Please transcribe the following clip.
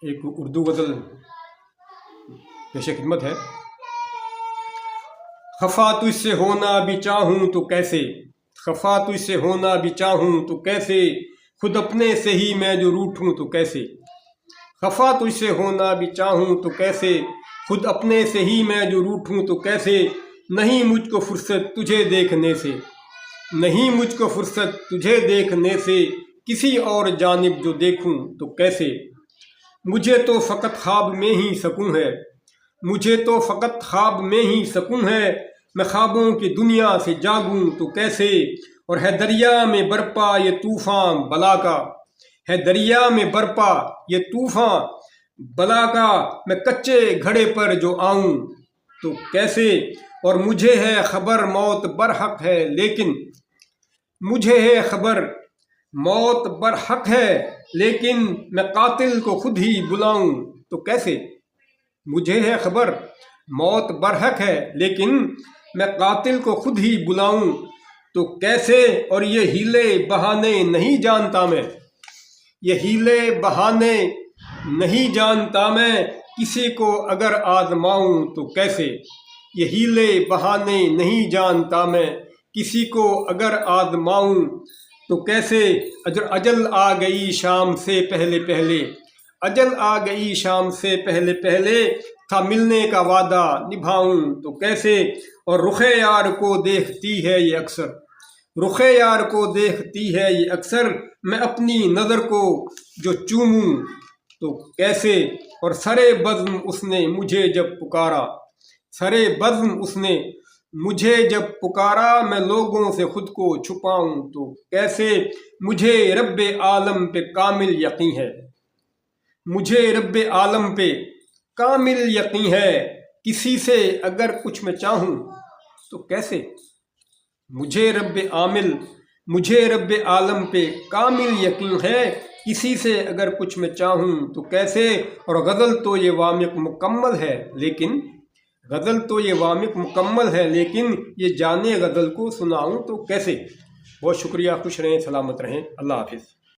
ایک اردو غزل پیش خدمت ہے۔ خفا تجھ سے ہونا بھی چاہوں تو کیسے، خفا تجھ سے ہونا بھی چاہوں تو کیسے، خود اپنے سے ہی میں جو روٹھوں تو کیسے، خفا تجھ سے ہونا بھی چاہوں تو کیسے، خود اپنے سے ہی میں جو روٹھوں تو کیسے، نہیں مجھ کو فرصت تجھے دیکھنے سے، نہیں مجھ کو فرصت تجھے دیکھنے سے، کسی اور جانب جو دیکھوں تو کیسے، مجھے تو فقط خواب میں ہی سکون ہے، مجھے تو فقط خواب میں ہی سکون ہے، میں خوابوں کی دنیا سے جاگوں تو کیسے، اور ہے دریا میں برپا یہ طوفان بلا کا، ہے دریا میں برپا یہ طوفان بلا کا، میں کچے گھڑے پر جو آؤں تو کیسے، اور مجھے ہے خبر موت برحق ہے لیکن، مجھے ہے خبر موت برحق ہے لیکن، میں قاتل کو خود ہی بلاؤں تو کیسے، مجھے ہے خبر موت برحق ہے لیکن، میں قاتل کو خود ہی بلاؤں تو کیسے، اور یہ ہیلے بہانے نہیں جانتا میں، یہ ہیلے بہانے نہیں جانتا میں، کسی کو اگر آزماؤں تو کیسے، یہ ہیلے بہانے نہیں جانتا میں، کسی کو اگر آزماؤں تو کیسے، اجل آ گئی شام سے پہلے پہلے، اجل آ گئی شام سے پہلے پہلے، تھا ملنے کا وعدہ نبھاؤں تو کیسے، اور رخ یار کو دیکھتی ہے یہ اکثر، رخ یار کو دیکھتی ہے یہ اکثر، میں اپنی نظر کو جو چوموں تو کیسے، اور سرے بزم اس نے مجھے جب پکارا، سرے بزم اس نے مجھے جب پکارا، میں لوگوں سے خود کو چھپاؤں تو کیسے، مجھے رب عالم پہ کامل یقین ہے، مجھے رب عالم پہ کامل یقین ہے، کسی سے اگر کچھ میں چاہوں تو کیسے، مجھے رب عالم پہ کامل یقین ہے، کسی سے اگر کچھ میں چاہوں تو کیسے، اور غزل تو یہ وامق مکمل ہے لیکن، غزل تو یہ وامق مکمل ہے لیکن، یہ جانے غزل کو سناؤں تو کیسے۔ بہت شکریہ، خوش رہیں، سلامت رہیں، اللہ حافظ۔